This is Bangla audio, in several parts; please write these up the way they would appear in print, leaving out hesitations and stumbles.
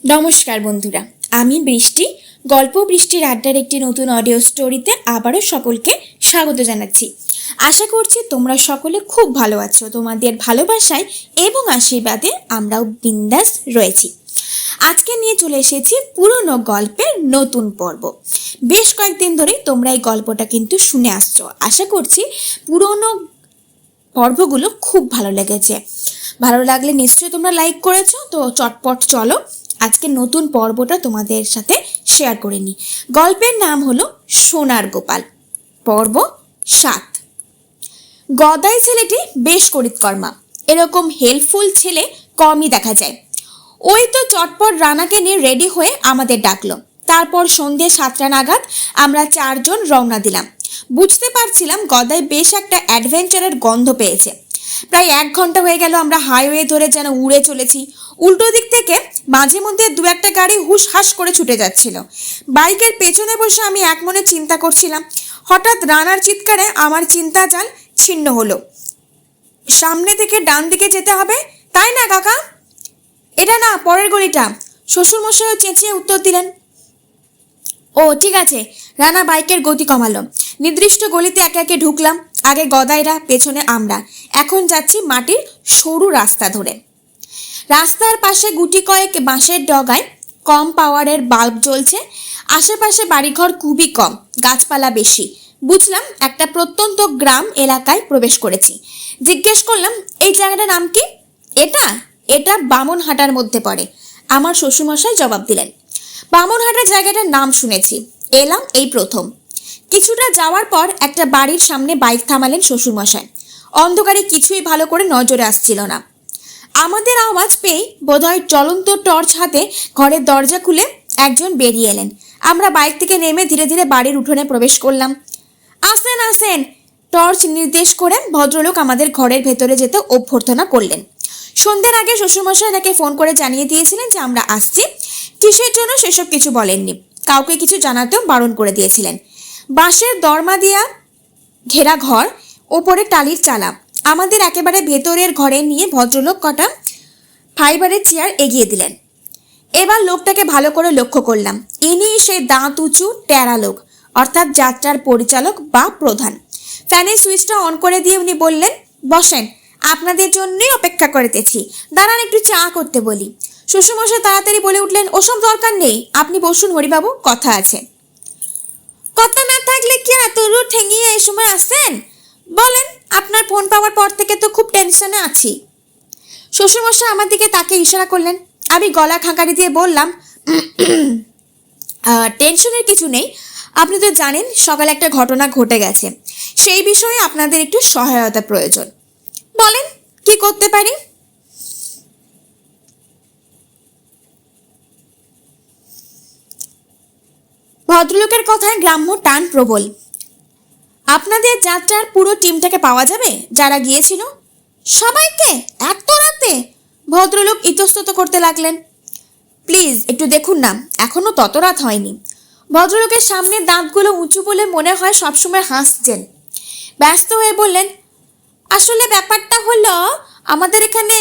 নমস্কার বন্ধুরা, আমি বৃষ্টি। গল্প বৃষ্টির আড্ডার একটি নতুন অডিও স্টোরিতে আবারও সকলকে স্বাগত জানাচ্ছি। আশা করছি তোমরা সকলে খুব ভালো আছো। তোমাদের ভালোবাসায় এবং আশীর্বাদে আমরাও বিন্দাস রয়েছি। আজকে নিয়ে চলে এসেছি পুরনো গল্পের নতুন পর্ব। বেশ কয়েকদিন ধরেই তোমরা এই গল্পটা কিন্তু শুনে আসছো। আশা করছি পুরনো পর্বগুলো খুব ভালো লেগেছে। ভালো লাগলে নিশ্চয়ই তোমরা লাইক করেছো। তো চটপট চলো আজকে নতুন পর্বটা তোমাদের সাথে শেয়ার করে নিই। গল্পের নাম হলো সোনার গোপাল, পর্ব 7। গদাই ছেলেটি বেশ করিতকর্মা। এরকম হেল্পফুল ছেলে কমই দেখা যায়। ওই তো চটপট রানাকে নিয়ে রেডি হয়ে আমাদের ডাকলো। তারপর সন্ধ্যে 7টা নাগাদ আমরা 4 জন রওনা দিলাম। বুঝতে পারছিলাম গদাই বেশ একটা অ্যাডভেঞ্চারের গন্ধ পেয়েছে। প্রায় 1 ঘন্টা হয়ে গেল আমরা হাইওয়ে ধরে যেন উড়ে চলেছি। উল্টো দিক থেকে মাঝে মধ্যে 2-1টা গাড়ি হুশ হাস করে ছুটে যাচ্ছিল। বাইকের পেছনে বসে আমি এক মনে চিন্তা করছিলাম। হঠাৎ রানার চিৎকারে আমার চিন্তা জাল ছিন্ন হলো। সামনে থেকে ডান দিকে যেতে হবে, তাই না কাকা? এটা না, পরের গলিটা, শ্বশুরমশাইও চেঁচিয়ে উত্তর দিলেন। ও ঠিক আছে। রানা বাইকের গতি কমালো। নির্দিষ্ট গলিতে একে একে ঢুকলাম। আগে গদাইরা, পেছনে আমরা। এখন যাচ্ছি মাটির সরু রাস্তা ধরে। রাস্তার পাশে গুটি কয়েক বাঁশের ডগায় কম পাওয়ারের বাল্ব জ্বলছে। আশেপাশে বাড়িঘর খুবই কম, গাছপালা বেশি। বুঝলাম একটা প্রত্যন্ত গ্রাম এলাকায় প্রবেশ করেছি। জিজ্ঞেস করলাম, এই জায়গাটার নাম কি? এটা এটা বামনহাটার মধ্যে পড়ে, আমার শ্বশুরমশাই জবাব দিলেন। বামনহাটা জায়গাটার নাম শুনেছি, এলাম এই প্রথম। কিছুটা যাওয়ার পর একটা বাড়ির সামনে বাইক থামালেন শ্বশুরমশাই। অন্ধকারে কিছুই ভালো করে নজরে আসছিল না। আমাদের আওয়াজ পেয়ে বোধহয় জ্বলন্ত টর্চ হাতে ঘরের দরজা খুলে একজন বেরিয়ে এলেন। আমরা বাইক থেকে নেমে ধীরে ধীরে বাড়ির উঠোনে প্রবেশ করলাম। আসেন আসেন, টর্চ নির্দেশ করে ভদ্রলোক আমাদের ঘরের ভেতরে যেতে অভ্যর্থনা করলেন। সন্ধ্যার আগে শ্বশুরমশাই তাকে ফোন করে জানিয়ে দিয়েছিলেন যে আমরা আসছি। কিসের জন্য সেসব কিছু বলেননি, কাউকে কিছু জানাতেও বারণ করে দিয়েছিলেন। বাঁশের দরমা দিয়া ঘেরা ঘর, ওপরে টালির চালা। আমাদের একেবারে ভেতরের ঘরে নিয়ে ভদ্রলোক কটা ফাইবারের চেয়ার এগিয়ে দিলেন। এবার লোকটাকে ভালো করে লক্ষ্য করলাম। ইনি সেই দাঁত উঁচু টেরা লোক, অর্থাৎ যাত্রার পরিচালক বা প্রধান। ফ্যানের সুইচটা অন করে দিয়ে উনি বললেন, বসেন, আপনাদের জন্যই অপেক্ষা করিতেছি। দাঁড়ান, একটু চা করতে বলি। শ্বশুরমশাই তাড়াতাড়ি বলে উঠলেন, ওসব দরকার নেই, আপনি বসুন হরিবাবু, কথা আছে। কথা না থাকলে কি এত দূর ঠেঙিয়ে এই সময় আসছেন? বলেন, আপনার ফোন পাওয়ার পর থেকে তো খুব টেনশনে আছি। শ্বশুরমশাই আমার দিকে তাকে ইশারা করলেন। আমি গলা খাঁকারি দিয়ে বললাম, টেনশনের কিছু নেই। আপনি তো জানেন সকালে একটা ঘটনা ঘটে গেছে, সেই বিষয়ে আপনাদের একটু সহায়তা প্রয়োজন। বলেন, কি করতে পারি? ভদ্রলোকের কথায় গ্রাম্য টান প্রবল। আপনাদের যাত্রার পুরো টিমটাকে পাওয়া যাবে যারা গিয়েছিল? সবাইকে? এত রাতে? ভদ্রলোক ইতস্তত করতে লাগলেন। প্লিজ একটু দেখুন না, এখনো তত রাত হয়নি। ভদ্রলোকের সামনে দাঁতগুলো উঁচু বলে মনে হয় সবসময় হাসছেন। ব্যস্ত হয়ে বললেন, আসলে ব্যাপারটা হলো আমাদের এখানে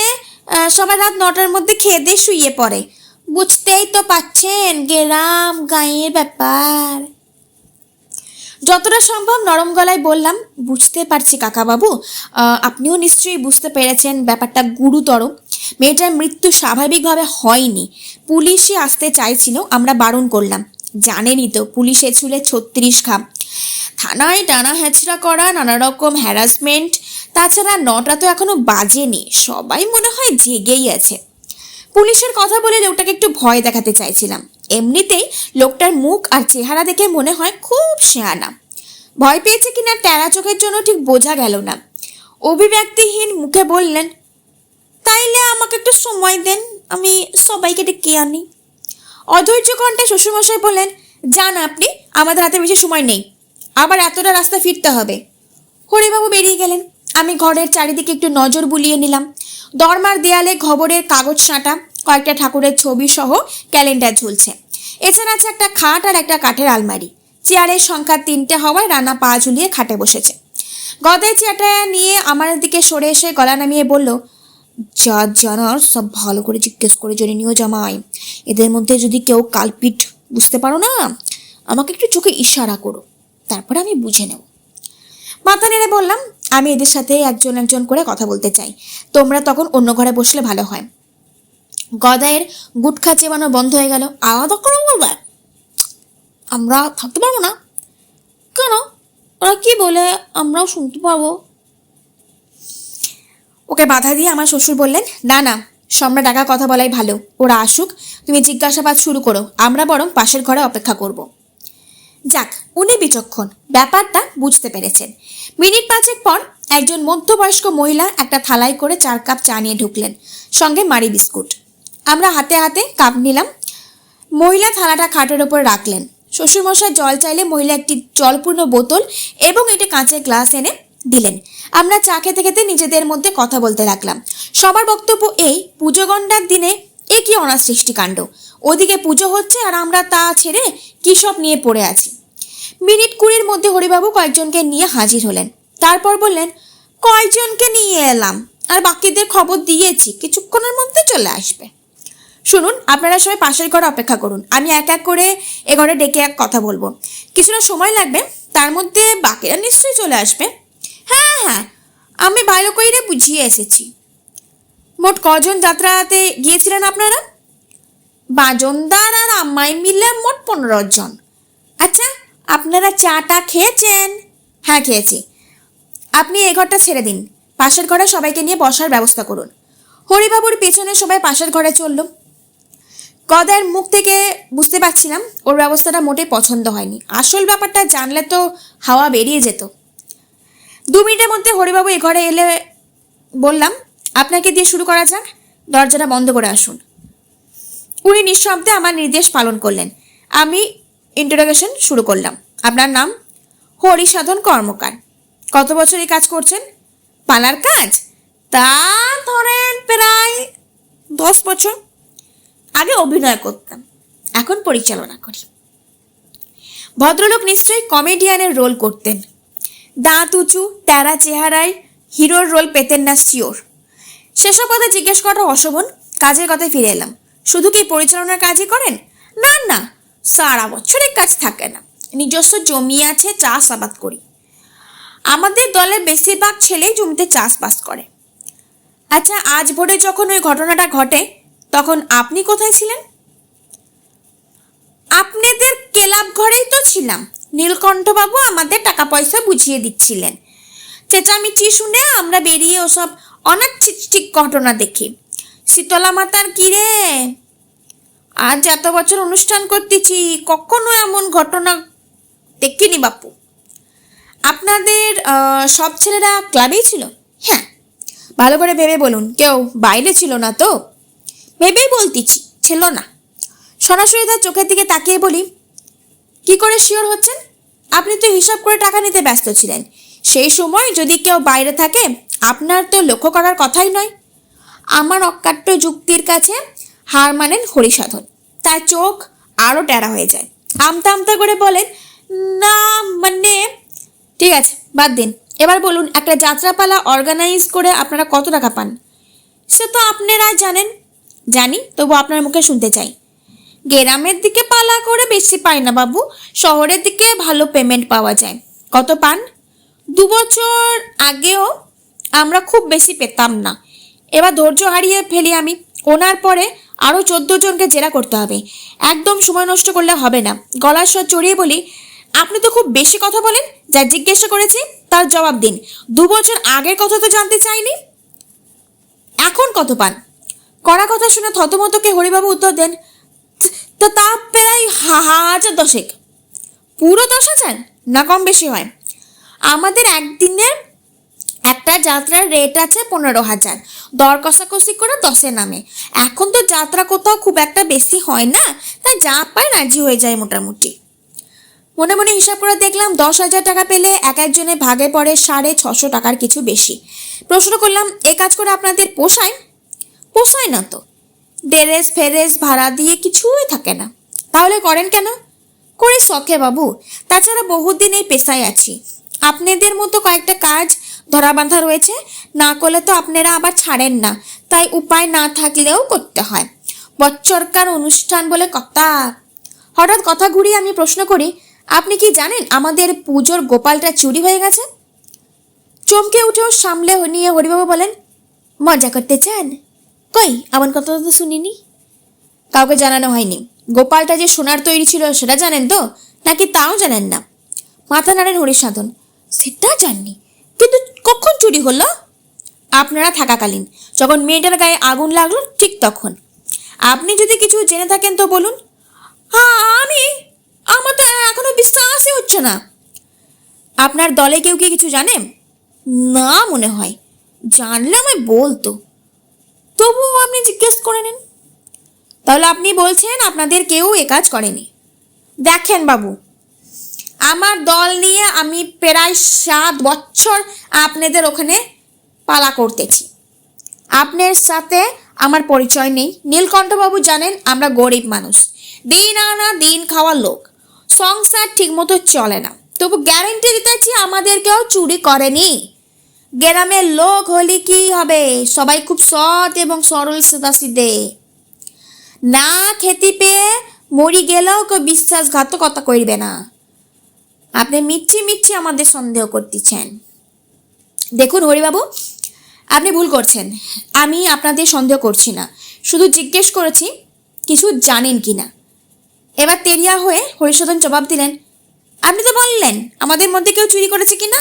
সবাই রাত 9টার মধ্যে খেয়ে দিয়ে শুয়ে পড়ে। বুঝতেই তো পাচ্ছেন, গ্রাম গাঁয়ের ব্যাপার। যতটা সম্ভব নরম গলায় বললাম, বুঝতে পারছি কাকাবাবু, আপনিও নিশ্চয়ই বুঝতে পেরেছেন ব্যাপারটা গুরুতর। মেয়েটার মৃত্যু স্বাভাবিকভাবে হয়নি। পুলিশই আসতে চাইছিল, আমরা বারণ করলাম। জানেনই তো পুলিশে ছুলে 36 ঘাম, থানায় টানা হেঁচড়া করা, নানা রকম হ্যারাসমেন্ট। তাছাড়া 9টা তো এখনো বাজেনি, সবাই মনে হয় জেগেই আছে। পুলিশের কথা বলে লোকটাকে একটু ভয় দেখাতে চাইছিলাম। এমনিতেই লোকটার মুখ আর চেহারা দেখে মনে হয় খুব শেয়ানা। ভয় পেয়েছে কিনা টেরা চোখের জন্য ঠিক বোঝা গেল না। অভিব্যক্তিহীন মুখে বললেন, তাইলে আমাকে একটু সময় দেন, আমি সবাইকে ডেকে আনি। অধৈর্য কণ্ঠে শ্বশুরমশাই বললেন, যান আপনি, আমাদের হাতে বেশি সময় নেই, আবার এতটা রাস্তা ফিরতে হবে। হরিবাবু বেরিয়ে গেলেন। আমি ঘরের চারিদিকে একটু নজর বুলিয়ে নিলাম। দরমার দেয়ালে খবরের কাগজ সাঁটা, কয়েকটা ঠাকুরের ছবি সহ ক্যালেন্ডার ঝুলছে। এছাড়া আছে একটা খাট আর একটা কাঠের আলমারি। চেয়ারের সংখ্যা 3টে হওয়ায় রানা পা ঝুলিয়ে খাটে বসেছে। গদাই চেয়ারটা নিয়ে আমার দিকে সরে এসে গলা নামিয়ে বলল, যা জানার সব ভালো করে জিজ্ঞেস করে জেনে নিও জামাই। এদের মধ্যে যদি কেউ কালপিট বুঝতে পারো না, আমাকে একটু চোখে ইশারা করো, তারপরে আমি বুঝে নেব। মাথা নেড়ে বললাম, আমি এদের সাথে একজন একজন করে কথা বলতে চাই, তোমরা তখন অন্য ঘরে বসলে ভালো হয়। গদায়ের গুটখা চেবানো বন্ধ হয়ে গেল। আলাদা করে বলবে? আমরা থাকতে পারবো না কেন? ওরা কি বলে আমরাও শুনতে পাবো। ওকে বাধা দিয়ে আমার শ্বশুর বললেন, না না, সম্রাট একা কথা বলাই ভালো, ওরা আসুক, তুমি জিজ্ঞাসাবাদ শুরু করো, আমরা বরং পাশের ঘরে অপেক্ষা করব। যাক, উনি বিচক্ষণ, ব্যাপারটা বুঝতে পেরেছেন। মিনিট পাঁচেক পর একজন মধ্যবয়স্ক মহিলা একটা থালায় করে 4 কাপ চা নিয়ে ঢুকলেন, সঙ্গে মারি বিস্কুট। আমরা হাতে হাতে কাপ নিলাম। মহিলা থালাটা খাটের ওপর রাখলেন। শ্বশুরমশাই জল চাইলে মহিলা একটি জলপূর্ণ বোতল এবং একটি কাঁচের গ্লাস এনে দিলেন। আমরা চা খেতে খেতে নিজেদের মধ্যে কথা বলতে লাগলাম। সবার বক্তব্য এই, পুজো গণ্ডার দিনে এ কি অনাসৃষ্টিকাণ্ড, ওদিকে পুজো হচ্ছে আর আমরা তা ছেড়ে কী সব নিয়ে পড়ে আছি। মিনিট 20-র মধ্যে হরিবাবু কয়েকজনকে নিয়ে হাজির হলেন। তারপর বললেন, কয়েকজনকে নিয়ে এলাম আর বাকিদের খবর দিয়েছি, কিছুক্ষণের মধ্যে চলে আসবে। শুনুন, আপনারা সবাই পাশের ঘরে অপেক্ষা করুন, আমি এক এক করে এ ঘরে ডেকে এক কথা বলবো, কিছুটা সময় লাগবে, তার মধ্যে বাকিরা নিশ্চয়ই চলে আসবে। হ্যাঁ হ্যাঁ, আমি ভালো করে বুঝিয়ে এসেছি। মোট কজন যাত্রাতে গিয়েছিলেন আপনারা? বাজনদার আর আমায় মিলে মোট 15 জন। আচ্ছা, আপনারা চাটা খেয়েছেন? হ্যাঁ খেয়েছি। আপনি এই ঘরটা ছেড়ে দিন, পাশের ঘরে সবাইকে নিয়ে বসার ব্যবস্থা করুন। হরিবাবুর পেছনে সবাই পাশের ঘরে চলল। গদায়ের মুখ থেকে বুঝতে পারছিলাম ওর ব্যবস্থাটা মোটেই পছন্দ হয়নি। আসল ব্যাপারটা জানলে তো হাওয়া বেরিয়ে যেত। 2 মিনিটের মধ্যে হরিবাবু এ ঘরে এলে বললাম, আপনাকে দিয়ে শুরু করা যাক, দরজাটা বন্ধ করে আসুন। উনি নিঃশব্দে আমার নির্দেশ পালন করলেন। আমি ইন্টারোগেশন শুরু করলাম। আপনার নাম? হরিসাধন কর্মকার। কত বছর এই কাজ করছেন? পালার কাজ? তা ধরেন প্রায় 10 বছর। আগে অভিনয় করতাম, এখন পরিচালনা করি। ভদ্রলোক নিশ্চয়ই কমেডিয়ানের রোল করতেন। দাঁত উঁচু, তেরা চেহারায় হিরোর রোল পেতেন না শিওর। সেসব কথা জিজ্ঞেস করা অশোভন। কাজের কথায় ফিরে এলাম। শুধু কি পরিচালনার কাজই করেন? না না, সারা বছরের কাজ থাকে না, নিজস্ব জমি আছে, চাষাবাদ করি। আমাদের দলের বেশিরভাগ ছেলেই জমিতে চাষবাস করে। আচ্ছা, আজ ভোরে যখন ওই ঘটনাটা ঘটে তখন আপনি কোথায় ছিলেন? আপনাদের ক্লাব ঘরেই তো ছিলাম। নীলকণ্ঠবাবু আমাদের টাকা পয়সা বুঝিয়ে দিচ্ছিলেন। চেঁচামেচি শুনে আমরা বেরিয়ে ওসব অনাচ্ছিক ঘটনা দেখি। শীতলা মাতার কি রে, আজ এত বছর অনুষ্ঠান করতেছি, কখনো এমন ঘটনা দেখিনি বাপু। আপনাদের সব ছেলেরা ক্লাবেই ছিল? হ্যাঁ। ভালো করে ভেবে বলুন, কেউ বাইরে ছিল না তো? ভেবেই বলতেছি, ছিল না। সরাসরি তার চোখের দিকে তাকিয়ে বলি, কি করে শিওর হচ্ছেন? আপনি তো হিসাব করে টাকা নিতে ব্যস্ত ছিলেন। সেই সময় যদি কেউ বাইরে থাকে আপনার তো লক্ষ্য করার কথাই নয়। আমার অকাট্য যুক্তির কাছে হার মানেন হরিসাধন। তার চোখ আরও টেরা হয়ে যায়। আমতা আমতা করে বলেন, না মানে। ঠিক আছে, বাদ দিন। এবার বলুন, একটা যাত্রাপালা অর্গানাইজ করে আপনারা কত টাকা পান? সে তো আপনারা জানেন। জানি, তবু আপনার মুখে শুনতে চাই। গ্রামের দিকে পালা করে বেশি পাই না বাবু, শহরের দিকে ভালো পেমেন্ট পাওয়া যায়। কত পান? 2 বছর আগেও আমরা খুব বেশি পেতাম না। এবার ধৈর্য হারিয়ে ফেলি আমি। ওনার পরে আরও 14 জনকে জেরা করতে হবে। একদম সময় নষ্ট করলে হবে না। গলার স্বর চড়িয়ে বলি, আপনি তো খুব বেশি কথা বলেন। যা জিজ্ঞাসা করেছি তার জবাব দিন। 2 বছর আগের কথা তো জানতে চাইনি। এখন কত পান? কড়া কথা শুনে থতমতকে হরিবাবু উত্তর দেন, তা প্রায় 10,000। পুরো 10,000 না কম বেশি হয়? আমাদের একদিনের একটা যাত্রার রেট আছে 15,000, দর কষাকষি করে 10-এ নামে। এখন তো যাত্রা কোথাও খুব একটা বেশি হয় না, তাই যা পায় রাজি হয়ে যায় মোটামুটি। মনে মনে হিসাব করে দেখলাম 10,000 টাকা পেলে এক একজনের ভাগে পড়ে 650 টাকার কিছু বেশি। প্রশ্ন করলাম, এ কাজ করে আপনাদের পোষায়? পোষায় না তো, ডেরেস ফেরেস ভাড়া দিয়ে কিছুই থাকে না। তাহলে করেন কেন? করি শখে বাবু, তাছাড়া বহুদিন এই পেশায় আছি। আপনাদের মতো কয়েকটা কাজ ধরা বাঁধা রয়েছে, না করলে তো আপনারা আবার ছাড়েন না, তাই উপায় না থাকলেও করতে হয়, বচ্চরকার অনুষ্ঠান বলে কথা। হঠাৎ কথা ঘুরিয়ে আমি প্রশ্ন করি, আপনি কি জানেন আমাদের পুজোর গোপালটা চুরি হয়ে গেছে? চমকে উঠেও সামলে নিয়ে হরিবাবু বলেন, মজা করতে চান? কই, এমন কথা তো শুনিনি। কাউকে জানানো হয়নি। গোপালটা যে সোনার তৈরি ছিল সেটা জানেন তো, নাকি তাও জানেন না? মাথা নাড়েন হরিসাধন, সেটা জাননি, কিন্তু কখন চুরি হলো? আপনারা থাকাকালীন, যখন মেয়েটার গায়ে আগুন লাগলো ঠিক তখন। আপনি যদি কিছু জেনে থাকেন তো বলুন। হ্যাঁ, আমার তো এখনো বিশ্বাসই হচ্ছে না। আপনার দলে কেউ কি কিছু জানে? না মনে হয়, জানলে আমায় বলতো। তবুও আপনি জিজ্ঞেস করে নিন। তাহলে আপনি বলছেন আপনাদের কেউ এ কাজ করেনি? দেখেন বাবু, আমার দল নিয়ে আমি প্রায় 7 বছর আপনাদের ওখানে পালা করতেছি। আপনার সাথে আমার পরিচয় নেই। নীলকণ্ঠবাবু জানেন আমরা গরিব মানুষ, দিন আনা দিন খাওয়ার লোক, সংসার ঠিকমতো চলে না, তবু গ্যারেন্টি দিতেছি আমাদের কেউ চুরি করেনি। গ্রামের লোক হলে কি হবে, সবাই খুব সৎ এবং সরল সাদাসিধে। না খেতে পেয়ে মরি গেলেও কেউ বিশ্বাসঘাতকতা করবে না। আপনি মিচ্ছি মিচ্ছি আমাদের সন্দেহ করতেছেন। দেখুন হরিবাবু, আপনি ভুল করছেন। আমি আপনাদের সন্দেহ করছি না, শুধু জিজ্ঞেস করেছি কিছু জানেন কি না। এবার তেরিয়া হয়ে হরিশোধন জবাব দিলেন, আপনি তো বললেন আমাদের মধ্যে কেউ চুরি করেছে কি না।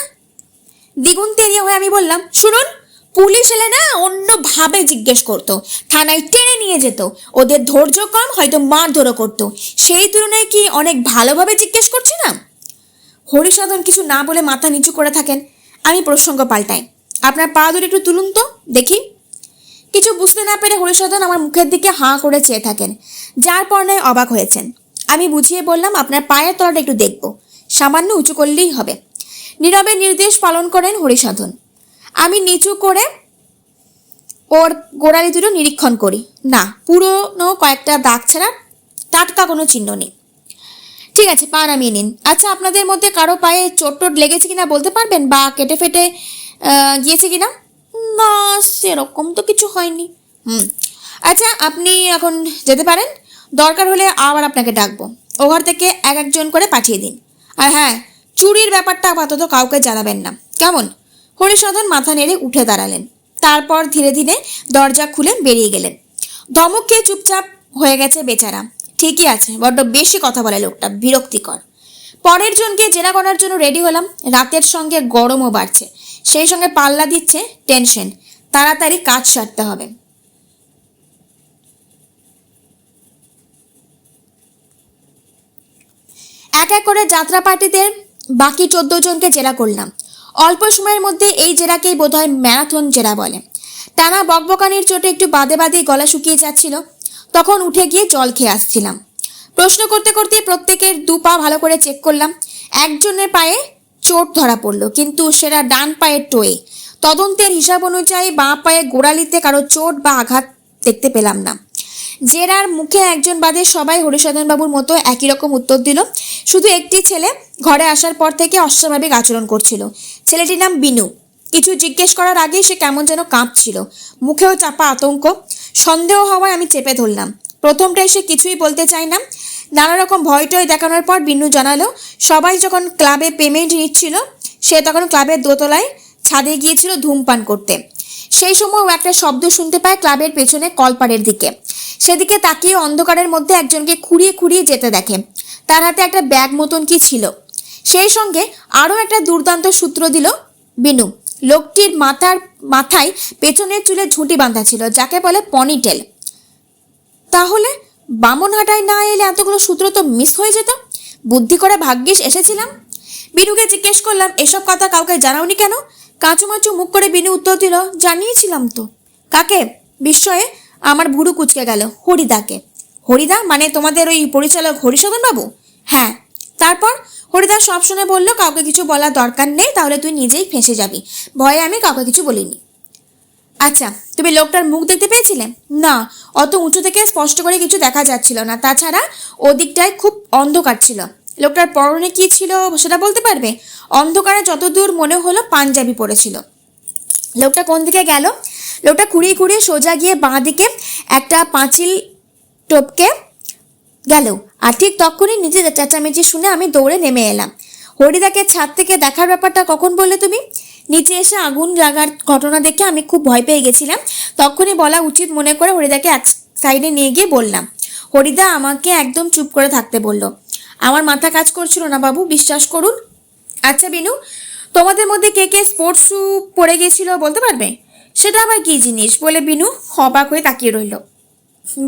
দ্বিগুণ তেরিয়া হয়ে আমি বললাম, শুনুন, পুলিশ এলে না অন্যভাবে জিজ্ঞেস করতো, থানায় টেনে নিয়ে যেত, ওদের ধৈর্য কম, হয়তো মারধরও করতো, সেই তুলনায় কি অনেক ভালোভাবে জিজ্ঞেস করছি না? হরিসাধন কিছু না বলে মাথা নিচু করে থাকেন। আমি প্রসঙ্গ পাল্টাই, আপনার পা দুটো একটু তুলুন তো দেখি। কিছু বুঝতে না পেরে হরিসাধন আমার মুখের দিকে হাঁ করে চেয়ে থাকেন, যার পর নয় অবাক হয়েছেন। আমি বুঝিয়ে বললাম, আপনার পায়ের তলাটা একটু দেখব, সামান্য উঁচু করলেই হবে। নীরবে নির্দেশ পালন করেন হরিসাধন। আমি নিচু করে ওর গোড়ালি দুটো নিরীক্ষণ করি, না, পুরনো কয়েকটা দাগ ছাড়া টাটকা কোনো চিহ্ন নেই। ঠিক আছে, পা নামিয়ে নিন। আচ্ছা, আপনাদের মধ্যে কারো পায়ে চোট টোট লেগেছে কিনা বলতে পারবেন, বা কেটে ফেটে গিয়েছে কিনা? না, সেরকম তো কিছু হয়নি। আচ্ছা, আপনি এখন যেতে পারেন, দরকার হলে আবার আপনাকে ডাকবো। ও ঘর থেকে একজন করে পাঠিয়ে দিন। আর হ্যাঁ, চুরির ব্যাপারটা আপাতত কাউকে জানাবেন না, কেমন? হরিসাধন মাথা নেড়ে উঠে দাঁড়ালেন, তারপর ধীরে ধীরে দরজা খুলে বেরিয়ে গেলেন। ধমক খেয়ে চুপচাপ হয়ে গেছে বেচারা। ঠিকই আছে, বড্ড বেশি কথা বলে লোকটা, বিরক্তিকর। পরের জনকে জেরা করার জন্য রেডি হলাম। রাতের সঙ্গে গরমও বাড়ছে, সেই সঙ্গে পাল্লা দিচ্ছে টেনশন। তাড়াতাড়ি কাজ সারতে হবে। এক এক করে যাত্রা পার্টিদের বাকি 14 জনকে জেরা করলাম। অল্প সময়ের মধ্যে এই জেরাকেই বোধহয় ম্যারাথন জেরা বলে। টানা বকবকানির চোটে একটু বাদে বাদেই গলা শুকিয়ে যাচ্ছিল, তখন উঠে গিয়ে জল খেয়ে আসছিলাম। প্রশ্ন করতে করতে প্রত্যেকের 2 পা ভালো করে চেক করলাম। একজনের পায়ে চোট ধরা পড়লো, কিন্তু সেটা ডান পায়ের টোয়ে। তদন্তের হিসাব অনুযায়ী বাঁ পায়ে গোড়ালিতে কারো চোট বা আঘাত দেখতে পেলাম না। জেরার মুখে একজন বাদে সবাই হরিসাধন বাবুর মতো একই রকম উত্তর দিল। শুধু একটি ছেলে ঘরে আসার পর থেকে অস্বাভাবিক আচরণ করছিল। ছেলেটির নাম বিনু। কিছু জিজ্ঞেস করার আগে সে কেমন যেন কাঁপছিল, মুখেও চাপা আতঙ্ক। সন্দেহ হওয়ায় আমি চেপে ধরলাম। প্রথমটাই সে কিছুই বলতে চায় না। নানা রকম ভয় টয় দেখানোর পর বিনু জানালো, সবাই যখন ক্লাবে পেমেন্ট নিচ্ছিল, সে তখন ক্লাবের দোতলায় ছাদে গিয়েছিল ধূমপান করতে। সেই সময় ও একটা শব্দ শুনতে পায় ক্লাবের পেছনে কলপাড়ের দিকে। সেদিকে তাকিয়ে অন্ধকারের মধ্যে একজনকে খুঁড়িয়ে খুঁড়িয়ে যেতে দেখে। তার হাতে একটা ব্যাগ মতন কি ছিল। সেই সঙ্গে আরও একটা দুর্দান্ত সূত্র দিল বিনু। লোকটির মাথায় পেছনের চুলে ঝুঁটি বাঁধা ছিল, যাকে বলে পনিটেল। তাহলে বামনহাটায় না এলে এতগুলো সূত্র তো মিস হয়ে যেত। বুদ্ধি করে ভাগ্যিস এসেছিলাম। বিনুকে জিজ্ঞেস করলাম, এসব কথা কাউকে জানাওনি কেন? কাঁচুমাচু মুখ করে বিনু উত্তর দিল, জানিয়েছিলাম তো। কাকে? বিস্ময়ে আমার ভুরু কুচকে গেল। হরিদাকে। হরিদা মানে তোমাদের ওই পরিচালক হরিসাধন বাবু? হ্যাঁ। তারপর? হরিদা সব শুনে বলল, কাউকে কিছু বলার দরকার নেই, তাহলে তুই নিজেই ফেঁসে যাবি। ভয়ে আমি কাউকে কিছু বলিনি। আচ্ছা, তুমি লোকটার মুখ দেখতে পেয়েছিলে? না, অত উঁচু থেকে স্পষ্ট করে কিছু দেখা যাচ্ছিল না। তাছাড়া ওদিকটায় খুব অন্ধকার ছিল। লোকটার পরনে কি ছিল সেটা বলতে পারবে? অন্ধকারে যতদূর মনে হলো পাঞ্জাবি পরেছিল। লোকটা কোন দিকে গেল? লোকটা খুঁড়িয়ে খুঁড়িয়ে সোজা গিয়ে বাঁ দিকে একটা পাঁচিল টপকে গেল। আর ঠিক তখনই নিজের চেঁচামেচি শুনে আমি দৌড়ে নেমে এলাম। হরিদাকে ছাদ থেকে দেখার ব্যাপারটা কখন বললে তুমি? নিচে এসে আগুন লাগার ঘটনা দেখে আমি খুব ভয় পেয়ে গেছিলাম। তখনই বলা উচিত মনে করে হরিদাকে এক সাইডে নিয়ে গিয়ে বললাম। হরিদা আমাকে একদম চুপ করে থাকতে বলল। আমার মাথা কাজ করছিল না বাবু, বিশ্বাস করুন। আচ্ছা বিনু, তোমাদের মধ্যে কে কে স্পোর্টস শ্যু পরে গিয়েছিল বলতে পারবে? সেটা আবার কি জিনিস বলে বিনু অবাক হয়ে তাকিয়ে রইল।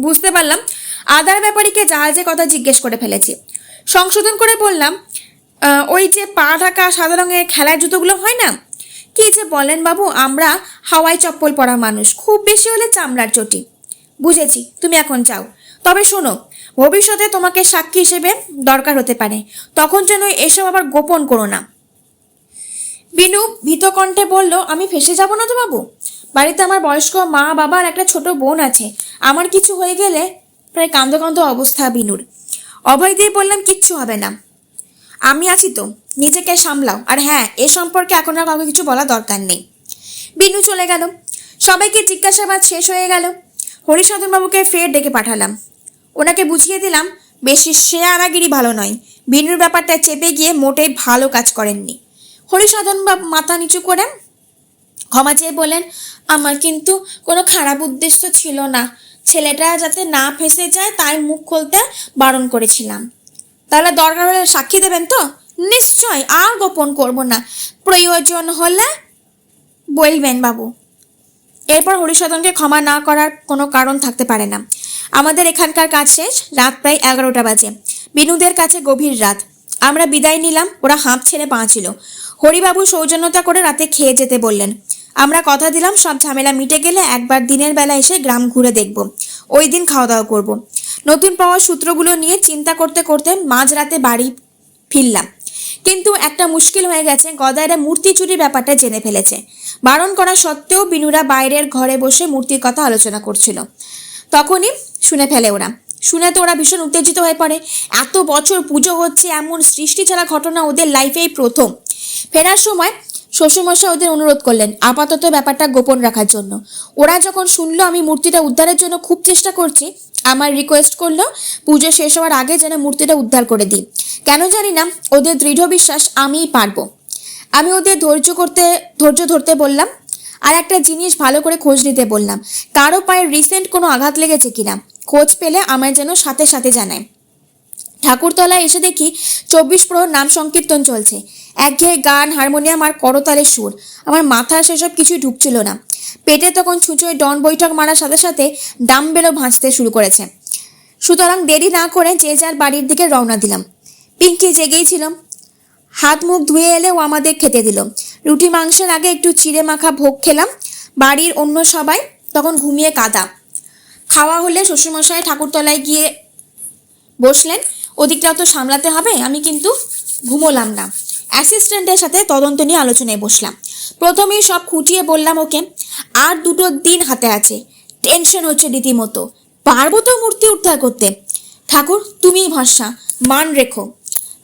বুঝতে পারলাম আদার ব্যাপারীকে জাহাজে কথা জিজ্ঞেস করে ফেলেছি। সংশোধন করে বললাম, ওই যে পা ঢাকা সাদা রঙের খেলার জুতোগুলো হয় না? কি যে বলেন বাবু, আমরা হাওয়াই চপ্পল পরা মানুষ, খুব বেশি হলে চামড়ার চটি। বুঝেছি, তুমি এখন যাও। তবে শোনো, ভবিষ্যতে তোমাকে সাক্ষী হিসেবে দরকার হতে পারে, তখন যেন এসব আবার গোপন করো না। বিনু ভীত কণ্ঠে বলল, আমি ফেসে যাব না তো বাবু? বাড়িতে আমার বয়স্ক মা বাবা আর একটা ছোট বোন আছে, আমার কিছু হয়ে গেলে। প্রায় কাঁদো কাঁদো অবস্থা বিনুর। অভয় দিয়ে বললাম, কিচ্ছু হবে না, আমি আছি তো, নিজেকে সামলাও। আর হ্যাঁ, এ সম্পর্কে এখন আর কাউকে কিছু বলা দরকার নেই। বিনু চলে গেল। সবাইকে জিজ্ঞাসাবাদ শেষ হয়ে গেল। হরিসাধন বাবুকে ফের ডেকে পাঠালাম। ওনাকে বুঝিয়ে দিলাম বেশি শেয়ারাগিরি ভালো নয়। বিনুর ব্যাপারটা চেপে গিয়ে মোটেই ভালো কাজ করেননি। হরিসাধন বাবু মাথা নিচু করে ক্ষমা চেয়ে বলেন, আমার কিন্তু কোনো খারাপ উদ্দেশ্য ছিল না, ছেলেটা যাতে না ফেঁসে যায় তাই মুখ খুলতে বারণ করেছিলাম। তাহলে দরকার হলে সাক্ষী দেবেন তো? নিশ্চয়, আর গোপন করব না, প্রয়োজন হলে বলবেন বাবু। এরপর হরিসাধনকে ক্ষমা না করার কোনো কারণ থাকতে পারে না। আমাদের এখানকার কাজ শেষ, রাত প্রায় 11টা বাজে। বিনুদের কাছে গভীর রাত। আমরা বিদায় নিলাম, ওরা হাঁপ ছেড়ে বাঁচল। হরিবাবু সৌজন্যতা করে রাতে খেয়ে যেতে বললেন। আমরা কথা দিলাম সব ঝামেলা মিটে গেলে একবার দিনের বেলা এসে গ্রাম ঘুরে দেখব, ওই দিন খাওয়া দাওয়া করব। নতুন পাওয়া সূত্রগুলো নিয়ে চিন্তা করতে করতে মাঝরাতে বাড়ি ফিরলাম। কিন্তু একটা মুশকিল হয়ে গেছে, গদাইরা মূর্তি চুরির ব্যাপারটা জেনে ফেলেছে। বারণ করা সত্ত্বেও বিনুরা বাইরের ঘরে বসে মূর্তির কথা আলোচনা করছিল। তখনই শুনে ফেলে ওরা। শুনে তো ওরা ভীষণ উত্তেজিত হয়ে পড়ে। এত বছর পুজো হচ্ছে, এমন সৃষ্টি ছাড়া ঘটনা ওদের লাইফেই প্রথম। ফেরার সময় শ্বশুরমশাই ওদের অনুরোধ করলেন আপাতত ব্যাপারটা গোপন রাখার জন্য। ওরা যখন শুনলো আমি মূর্তিটা উদ্ধারের জন্য খুব চেষ্টা করছি, আমার রিকোয়েস্ট করলো পুজো শেষ হওয়ার আগে যেন মূর্তিটা উদ্ধার করে দিই। কেন জানি না, ওদের দৃঢ় বিশ্বাস আমিই পারবো। আমি ওদের ধৈর্য ধরতে বললাম। আর একটা জিনিস ভালো করে খোঁজ নিতে বললাম, কারো পায়ে রিসেন্ট কোনো আঘাত লেগেছে কিনা, খোঁজ পেলে আমার যেন সাথে সাথে জানায়। ঠাকুরতলায় এসে দেখি 24 প্রহর নাম সংকীর্তন চলছে। একঘেয়ে গান, হারমোনিয়াম আর করতালের সুর। আমার মাথার সেসব কিছুই ঢুকছিল না। পেটে তখন ছুঁচোয় ডন বৈঠক মারার সাথে সাথে ডাম্বেলও ভাঁজতে শুরু করেছে। সুতরাং দেরি না করে যে যার বাড়ির দিকে রওনা দিলাম। পিঙ্কি জেগেই ছিল। হাত মুখ ধুয়ে এলে ও আমাদের খেতে দিল। রুটি মাংসের আগে একটু চিড়ে মাখা ভোগ খেলাম। বাড়ির অন্য সবাই তখন ঘুমিয়ে কাঁদা। খাওয়া হলে শ্বশুরমশাই ঠাকুরতলায় গিয়ে বসলেন। ওদিকটাও তো সামলাতে হবে। আমি কিন্তু ঘুমোলাম না, অ্যাসিস্ট্যান্টের সাথে তদন্ত নিয়ে আলোচনায় বসলাম। প্রথমেই সব খুঁটিয়ে বললাম ওকে, আর 2 দিন হাতে আছে। টেনশন হচ্ছে রীতিমতো, পারবো তো মূর্তি উদ্ধার করতে? ঠাকুর তুমিই ভরসা, মান রেখো।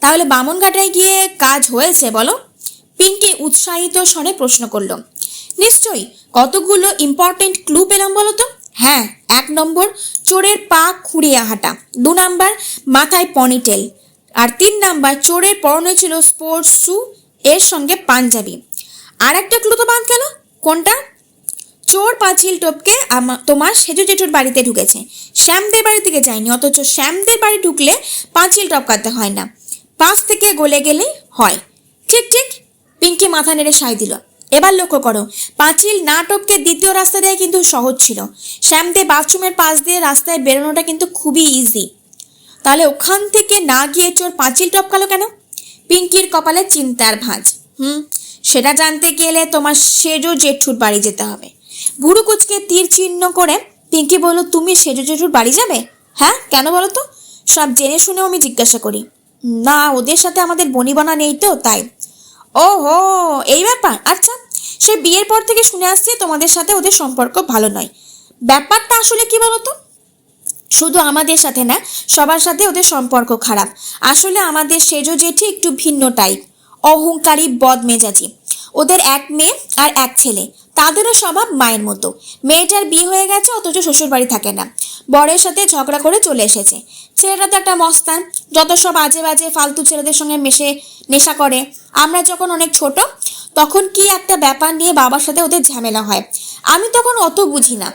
তাহলে বামনঘাটায় গিয়ে কাজ হয়েছে বলো? পিঙ্কি উৎসাহিত স্বরে প্রশ্ন করলো। নিশ্চয়ই, কতগুলো ইম্পর্টেন্ট ক্লু পেলাম বলো তো। হ্যাঁ, 1 নম্বর চোরের পা খুঁড়িয়ে হাঁটা, 2 নাম্বার মাথায় পনিটেল, আর 3 নাম্বার চোরের পরনে ছিল স্পোর্টস শ্যু, এর সঙ্গে পাঞ্জাবি। আর একটা ক্লু তো বাদ গেল। কোনটা? চোর পাঁচিল টপকে তোমার সেজু জেঠুর বাড়িতে ঢুকেছে, শ্যামদের বাড়ি থেকে যায়নি। অথচ শ্যামদের বাড়ি ঢুকলে পাঁচিল টপকাতে হয় না, পাঁচ থেকে গলে গেলেই হয়। ঠিক ঠিক, পিঙ্কি মাথা নেড়ে সায় দিল। এবার লক্ষ্য করো, পাঁচিল না টপকে দ্বিতীয় রাস্তা দিয়ে কিন্তু সহজ ছিল। শ্যামদের বাথরুমের পাশ দিয়ে রাস্তায় বেরোনোটা কিন্তু খুবই ইজি। তাহলে ওখান থেকে না গিয়ে চোর পাঁচিল টপকালো কেন? পিঙ্কির কপালে চিন্তার ভাঁজ। সেটা জানতে গেলে তোমার সেজো জেঠুর বাড়ি যেতে হবে। ভুরু কুচকে তীর চিহ্ন করে পিঙ্কি বলল, তুমি সেজো জেঠুর বাড়ি যাবে? হ্যাঁ, কেন বলো তো? সব জেনে শুনেও আমি জিজ্ঞাসা করি। না, ওদের সাথে আমাদের বনিবনা নেই তো, তাই। ও হো, এই ব্যাপার। আচ্ছা, সে বিয়ের পর থেকে শুনে আসছে তোমাদের সাথে ওদের সম্পর্ক ভালো নয়। ব্যাপারটা আসলে কি বলতো? শুধু আমাদের সাথে না, সবার সাথে ওদের সম্পর্ক খারাপ। আসলে আমাদের সেজো জেঠি একটু ভিন্ন টাইপ, অহংকারী, বদমেজাজি। ওদের এক মেয়ে আর এক ছেলে, তাদেরও স্বভাব মায়ের মতো। মেয়েটার বিয়ে হয়ে গেছে অথচ শ্বশুর বাড়ি থাকে না, বরের সাথে ঝগড়া করে চলে এসেছে। ছেলেটা তো একটা মস্তান, যত সব বাজে বাজে ফালতু ছেলেদের সঙ্গে মেশে নেশা করে। আমরা যখন অনেক ছোট তখন কি একটা ব্যাপার নিয়ে বাবার সাথে ওদের ঝামেলা হয়, আমি তখন অত বুঝি না।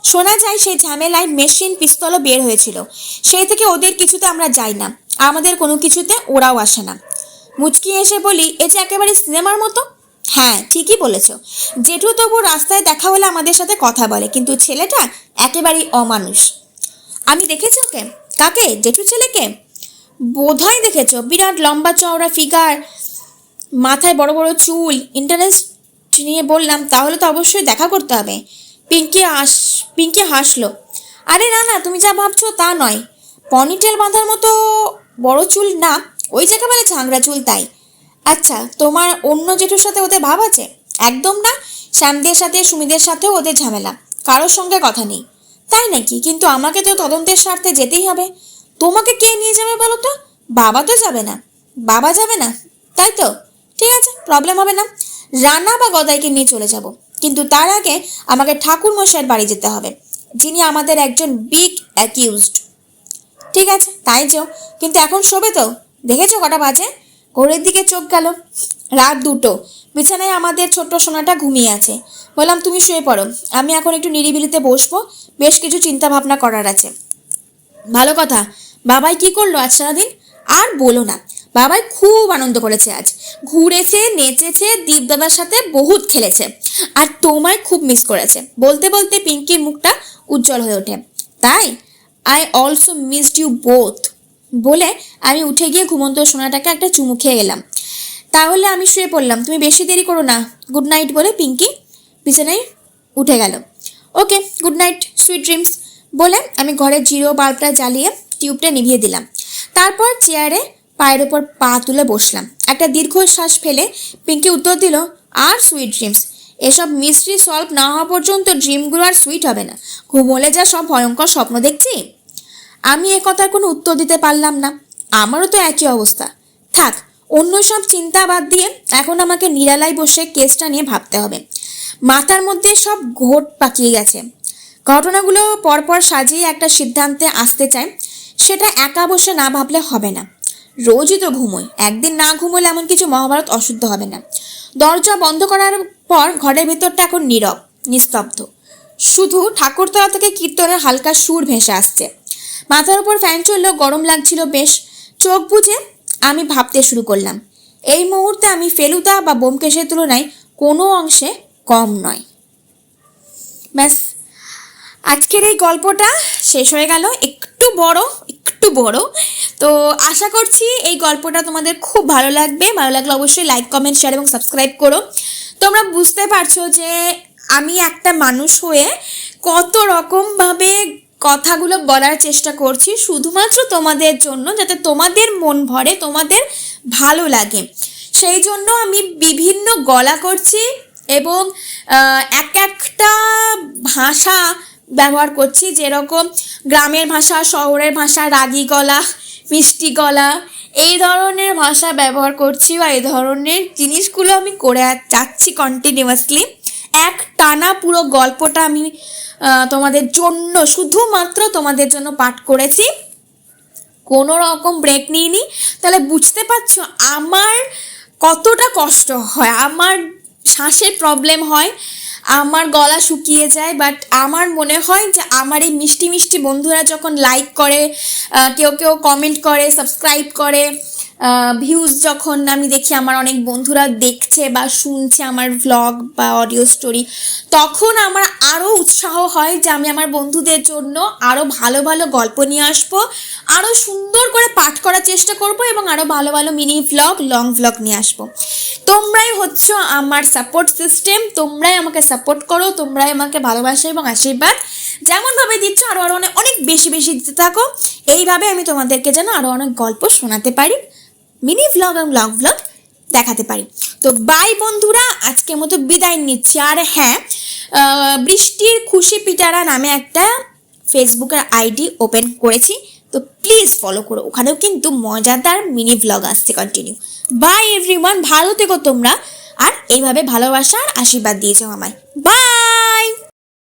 শোনা যায় সেই ঝামেলায় মেশিন পিস্তলও বের হয়েছিল। সেই থেকে ওদের কিছুতে আমরা যাই না, আমাদের কোনো কিছুতে ওরাও আসে না। মুচকি এসে বলি, এ যে একেবারে সিনেমার মতো। হ্যাঁ ঠিকই বলেছ। জেঠু তবু রাস্তায় দেখা হলে আমাদের সাথে কথা বলে, কিন্তু ছেলেটা একেবারেই অমানুষ। আমি দেখেছি ওকে। কাকে? জেঠু ছেলেকে? বোধহয় দেখেছ, বিরাট লম্বা চওড়া ফিগার, মাথায় বড় বড় চুল। ইন্টারেস্ট নিয়ে বললাম, তাহলে তো অবশ্যই দেখা করতে হবে। পিঙ্কি হাসলো। আরে না না, তুমি যা ভাবছো তা নয়। পনিটেল বাঁধার মতো বড় চুল না, ওই যে একেবারে ঝাংরা চুল তাই। আচ্ছা, তোমার অন্য জেঠুর সাথে ওদের ভাব আছে? একদম না, শ্যামদের সাথে সুমিদের সাথেও ওদের ঝামেলা, কারোর সঙ্গে কথা নেই। তাই নাকি? কিন্তু আমাকে তো তদন্তের স্বার্থে যেতেই হবে। তোমাকে কে নিয়ে যাবে বলো তো? বাবা তো যাবে না। বাবা যাবে না, তাই তো? ঠিক আছে, প্রবলেম হবে না, রানা বা গদাইকে নিয়ে চলে যাব। কিন্তু তার আগে আমাকে ঠাকুর মশাইয়ের বাড়ি যেতে হবে, যিনি আমাদের একজন বিগ অ্যাকিউজড। ঠিক আছে তাই যেও, কিন্তু এখন শোবে তো? দেখেছো কটা বাজে? ঘড়ির দিকে চোখ গেল, রাত 2টো। বিছানায় আমাদের ছোট্ট সোনাটা ঘুমিয়ে আছে। বললাম, তুমি শুয়ে পড়ো, আমি এখন একটু নিরিবিলিতে বসবো, বেশ কিছু চিন্তা ভাবনা করার আছে। ভালো কথা। বাবাই কি করলো আজ সারাদিন? আর বলো না, বাবাই খুব আনন্দ করেছে আজ। ঘুরেছে, নেচেছে, দীপদাদার সাথে বহুত খেলেছে, আর তোমায় খুব মিস করেছে। বলতে বলতে পিঙ্কির মুখটা উজ্জ্বল হয়ে ওঠে। তাই? I also missed you both বলে আমি উঠে গিয়ে ঘুমন্ত সোনাটাকে একটা চুমু খেয়ে গেলাম। তাহলে আমি শুয়ে পড়লাম, তুমি বেশি দেরি করো না। গুড নাইট বলে পিঙ্কি বিছানায় উঠে গেল। ওকে, গুড নাইট, সুইট ড্রিমস বলে আমি ঘরের জিরো বাল্বটা জ্বালিয়ে টিউবটা নিভিয়ে দিলাম। তারপর চেয়ারে পায়ের ওপর পা তুলে বসলাম। একটা দীর্ঘশ্বাস ফেলে পিঙ্কি উত্তর দিল, আর সুইট ড্রিমস? এসব মিস্ট্রি সলভ না হওয়া পর্যন্ত ড্রিমগুলো আর সুইট হবে না। ঘুমোলে যা সব ভয়ঙ্কর স্বপ্ন দেখছি। আমি এ কথার কোনো উত্তর দিতে পারলাম না। আমারও তো একই অবস্থা। থাক, অন্য সব চিন্তা বাদ দিয়ে এখন আমাকে নিরালায় বসে কেসটা নিয়ে ভাবতে হবে। মাথার মধ্যে সব ঘোট পাকিয়ে গেছে। ঘটনাগুলো পরপর সাজিয়ে একটা সিদ্ধান্তে আসতে চাই, সেটা একা বসে না ভাবলে হবে না। রোজই তো ঘুমোই, একদিন না ঘুমোলে এমন কিছু মহাভারত অশুদ্ধ হবে না। দরজা বন্ধ করার পর ঘরের ভেতরটা এখন নীরব, নিস্তব্ধ। শুধু ঠাকুরতলা থেকে কীর্তনের হালকা সুর ভেসে আসছে। মাথার উপর ফ্যান চললেও গরম লাগছিল বেশ। চোখ বুজে আমি ভাবতে শুরু করলাম। এই মুহূর্তে আমি ফেলুদা বা ব্যোমকেশের তুলনায় কোনো অংশে কম নয়। ব্যাস, আজকের এই গল্পটা শেষ হয়ে গেল। একটু বড় তো আশা করছি এই গল্পটা তোমাদের খুব ভালো লাগবে। ভালো লাগলে অবশ্যই লাইক, কমেন্ট, শেয়ার এবং সাবস্ক্রাইব করো। তোমরা বুঝতে পারছো যে আমি একটা মানুষ হয়ে কত রকমভাবে কথাগুলো বলার চেষ্টা করছি শুধুমাত্র তোমাদের জন্য, যাতে তোমাদের মন ভরে, তোমাদের ভালো লাগে। সেই জন্য আমি বিভিন্ন গলা করছি এবং এক একটা ভাষা ব্যবহার করছি, যেরকম গ্রামের ভাষা, শহরের ভাষা, রাগী গলা, মিষ্টি গলা, এই ধরনের ভাষা ব্যবহার করছি, বা এই ধরনের জিনিসগুলো আমি করে যাচ্ছি কন্টিনিউয়াসলি। এক টানা পুরো গল্পটা আমি তোমাদের জন্য, শুধুমাত্র তোমাদের জন্য পাঠ করেছি, কোনো রকম ব্রেক নিইনি। তাহলে বুঝতে পারছো আমার কতটা কষ্ট হয়, আমার শ্বাসের প্রবলেম হয়, আমার গলা শুকিয়ে যায়। বাট আমার মনে হয় যে আমার এই মিষ্টি মিষ্টি বন্ধুরা যখন লাইক করে, কেউ কেউ কমেন্ট করে, সাবস্ক্রাইব করে, ভিউজ যখন আমি দেখি আমার অনেক বন্ধুরা দেখছে বা শুনছে আমার ভ্লগ বা অডিও স্টোরি, তখন আমার আরও উৎসাহ হয় যে আমি আমার বন্ধুদের জন্য আরও ভালো ভালো গল্প নিয়ে আসবো, আরও সুন্দর করে পাঠ করার চেষ্টা করব এবং আরও ভালো ভালো মিনি ভ্লগ, লং ভ্লগ নিয়ে আসবো। তোমরাই হচ্ছে আমার সাপোর্ট সিস্টেম, তোমরাই আমাকে সাপোর্ট করো, তোমরাই আমাকে ভালোবাসা এবং আশীর্বাদ যেমনভাবে দিচ্ছ আরও আরও অনেক বেশি বেশি দিতে থাকো। এইভাবে আমি তোমাদেরকে যেন আরও অনেক গল্প শোনাতে পারি, মিনি ভ্লগ এবং লং ভ্লগ দেখাতে পারি। তো বাই বন্ধুরা, আজকের মতো বিদায় নিচ্ছি। আর হ্যাঁ, বৃষ্টির খুশি পিটারা নামে একটা ফেসবুকের আইডি ওপেন করেছি, তো প্লিজ ফলো করো, ওখানেও কিন্তু মজাদার মিনি ভ্লগ আসছে কন্টিনিউ। বাই এভরিওয়ান, ভালো থেকো তোমরা, আর এইভাবে ভালোবাসা আর আশীর্বাদ দিয়ে যাও আমায়। বাই।